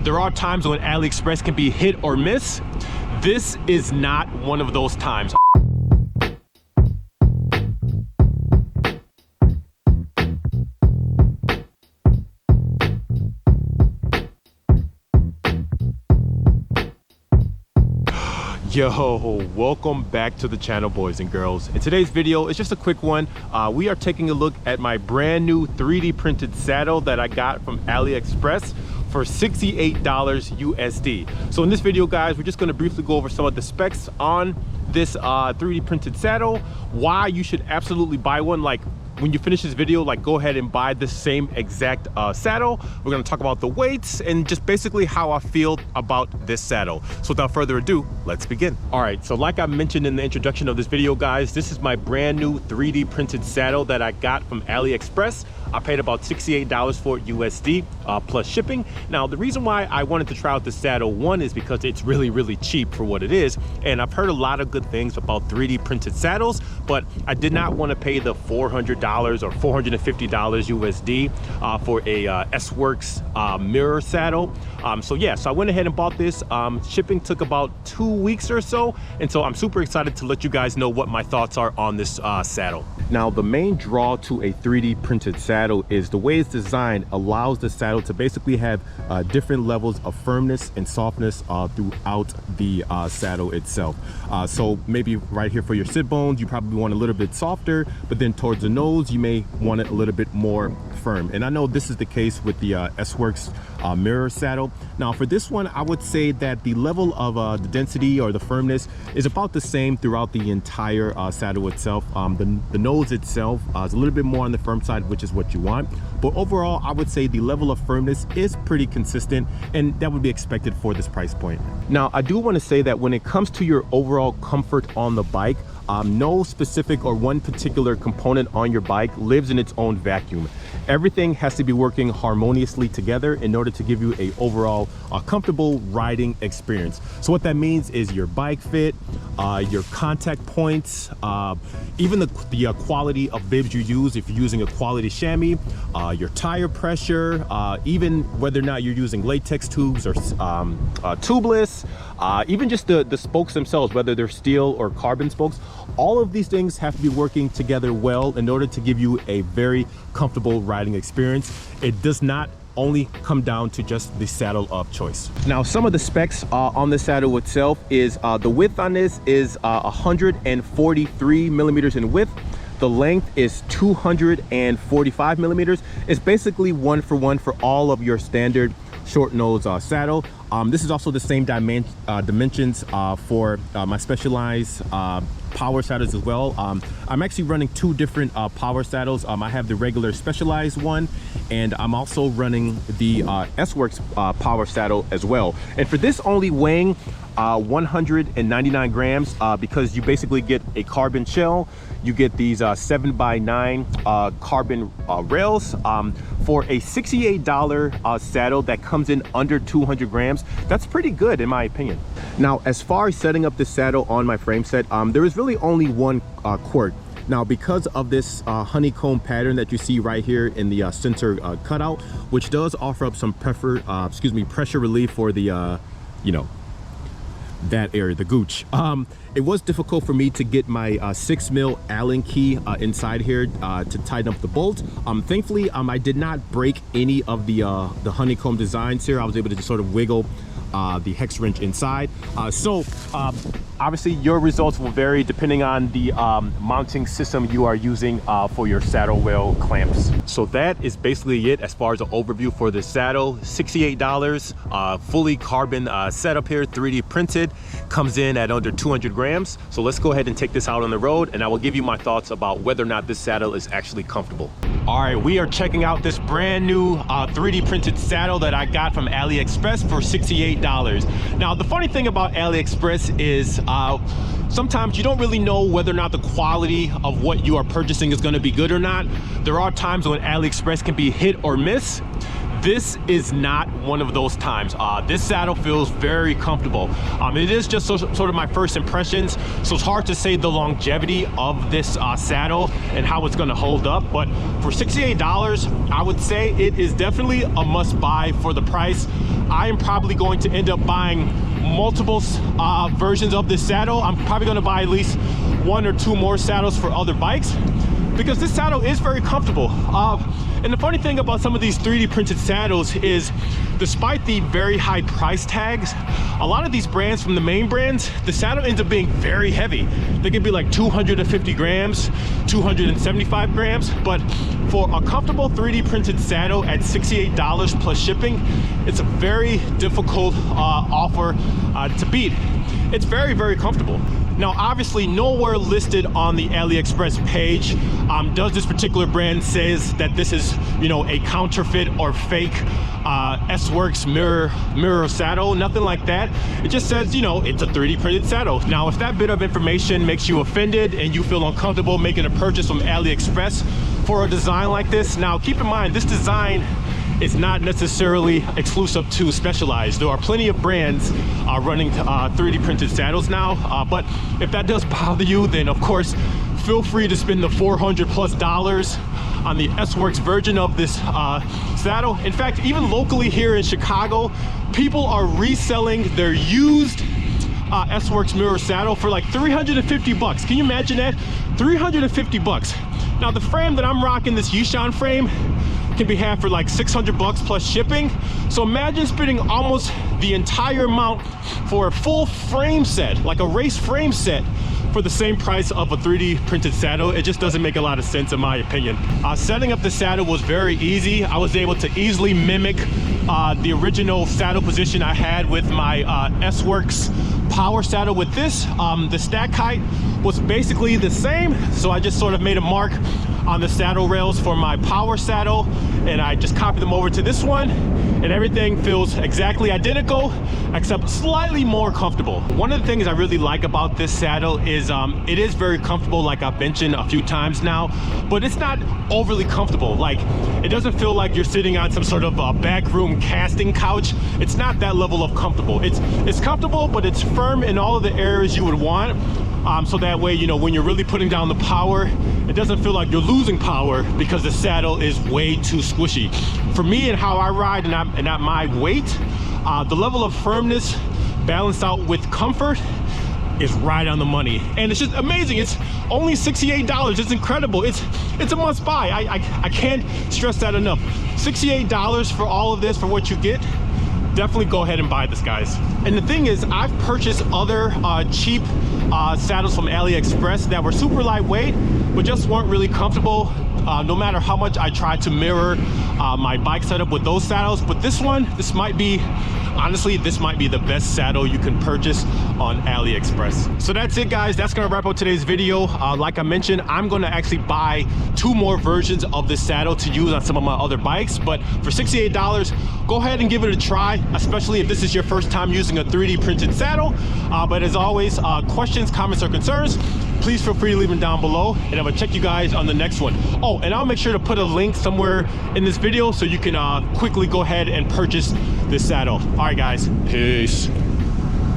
there are times when AliExpress can be hit or miss. This is not one of those times. Yo, welcome back to the channel, boys and girls. In today's video, it's just a quick one. We are taking a look at my brand new 3D printed saddle that I got from AliExpress for $68 USD. So in this video, guys, we're just going to briefly go over some of the specs on this 3D printed saddle, why you should absolutely buy one. Like, when you finish this video, like, go ahead and buy the same exact saddle. We're gonna talk about the weights and just basically how I feel about this saddle. So without further ado, let's begin. All right, so like I mentioned in the introduction of this video, guys, this is my brand new 3D printed saddle that I got from AliExpress. I paid about $68 for it USD plus shipping. Now, the reason why I wanted to try out this saddle, one, is because it's really cheap for what it is. And I've heard a lot of good things about 3D printed saddles, but I did not want to pay the $400 or $450 USD for a S-Works mirror saddle. So yeah, so I went ahead and bought this. Shipping took about 2 weeks or so. And so I'm super excited to let you guys know what my thoughts are on this saddle. Now, the main draw to a 3D printed saddle is the way it's designed allows the saddle to basically have different levels of firmness and softness throughout the saddle itself. So maybe right here for your sit bones, you probably want a little bit softer, but then towards the nose, you may want it a little bit more firm. And I know this is the case with the S-Works mirror saddle. Now, for this one, I would say that the level of the density or the firmness is about the same throughout the entire saddle itself. The nose itself is a little bit more on the firm side, which is what you want. But overall, I would say the level of firmness is pretty consistent, and that would be expected for this price point. Now, I do want to say that when it comes to your overall comfort on the bike, no specific or one particular component on your bike lives in its own vacuum. Everything has to be working harmoniously together in order to give you a overall comfortable riding experience. So what that means is your bike fit, your contact points, even the quality of bibs you use, if you're using a quality chamois, your tire pressure, even whether or not you're using latex tubes or tubeless, even just the spokes themselves, whether they're steel or carbon spokes. All of these things have to be working together well in order to give you a very comfortable riding experience. It does not only come down to just the saddle of choice. Now, some of the specs on the saddle itself is the width on this is 143 millimeters in width. The length is 245 millimeters. It's basically one for one for all of your standard short nose saddle. This is also the same dimensions for my Specialized power saddles as well. I'm actually running two different power saddles. I have the regular Specialized one, and I'm also running the S-Works power saddle as well. And for this, only weighing 199 grams because you basically get a carbon shell. You get these 7x9 carbon rails for a $68 saddle that comes in under 200 grams. That's pretty good in my opinion. Now, as far as setting up this saddle on my frame set, there is really only one quirk. Now, because of this honeycomb pattern that you see right here in the center cutout, which does offer up some pressure relief for the you know, that area, the gooch. It was difficult for me to get my 6mm Allen key inside here to tighten up the bolt. Thankfully, I did not break any of the honeycomb designs here. I was able to just sort of wiggle the hex wrench inside. Obviously, your results will vary depending on the mounting system you are using for your saddle wheel clamps. So that is basically it as far as an overview for this saddle. $68, fully carbon setup here, 3D printed, comes in at under 200 grams. So let's go ahead and take this out on the road, and I will give you my thoughts about whether or not this saddle is actually comfortable. All right, we are checking out this brand new 3D printed saddle that I got from AliExpress for $68. Now, the funny thing about AliExpress is sometimes you don't really know whether or not the quality of what you are purchasing is going to be good or not. There are times when AliExpress can be hit or miss. This is not one of those times. This saddle feels very comfortable. It is just sort of my first impressions, so it's hard to say the longevity of this saddle and how it's going to hold up. But for $68, I would say it is definitely a must buy for the price. I am probably going to end up buying multiple versions of this saddle. I'm probably going to buy at least 1 or 2 more saddles for other bikes, because this saddle is very comfortable. And the funny thing about some of these 3D printed saddles is, despite the very high price tags, a lot of these brands, from the main brands, the saddle ends up being very heavy. They can be like 250 grams, 275 grams, but for a comfortable 3D printed saddle at $68 plus shipping, it's a very difficult offer to beat. It's very, very comfortable. Now, obviously, nowhere listed on the AliExpress page does this particular brand says that this is, you know, a counterfeit or fake S-Works mirror saddle. Nothing like that. It just says, you know, it's a 3D printed saddle. Now, if that bit of information makes you offended and you feel uncomfortable making a purchase from AliExpress for a design like this, now keep in mind, this design is not necessarily exclusive to Specialized. There are plenty of brands running 3D printed saddles now, but if that does bother you, then of course feel free to spend the $400+ on the S-Works version of this saddle. In fact, even locally here in Chicago, people are reselling their used S-Works mirror saddle for like 350 bucks. Can you imagine that? 350 bucks. Now, the frame that I'm rocking, this Yishan frame, can be had for like 600 bucks plus shipping. So imagine spending almost the entire amount for a full frame set, like a race frame set, for the same price of a 3D printed saddle. It just doesn't make a lot of sense in my opinion. Setting up the saddle was very easy. I was able to easily mimic the original saddle position I had with my S-Works power saddle. With this, the stack height was basically the same, so I just sort of made a mark on the saddle rails for my power saddle, and I just copied them over to this one, and everything feels exactly identical except slightly more comfortable. One of the things I really like about this saddle is it is very comfortable, like I've mentioned a few times now, but it's not overly comfortable. Like, it doesn't feel like you're sitting on some sort of backroom casting couch. It's not that level of comfortable. It's comfortable, but it's firm in all of the areas you would want. So that way, you know, when you're really putting down the power, it doesn't feel like you're losing power because the saddle is way too squishy. For me and how I ride and at my weight, the level of firmness balanced out with comfort is right on the money, and it's just amazing. It's only $68. It's incredible. It's a must buy. I can't stress that enough. $68 for all of this, for what you get. Definitely go ahead and buy this, guys. And the thing is, I've purchased other cheap saddles from AliExpress that were super lightweight, but just weren't really comfortable. No matter how much I tried to mirror my bike setup with those saddles. But this one, this might be, honestly, this might be the best saddle you can purchase on AliExpress. So that's it, guys. That's gonna wrap up today's video. Like I mentioned, I'm gonna actually buy 2 more versions of this saddle to use on some of my other bikes. But for $68, go ahead and give it a try, especially if this is your first time using a 3D printed saddle. But as always, questions, comments, or concerns, please feel free to leave them down below, and I'm gonna check you guys on the next one. Oh, and I'll make sure to put a link somewhere in this video so you can quickly go ahead and purchase this saddle. All right, guys, peace.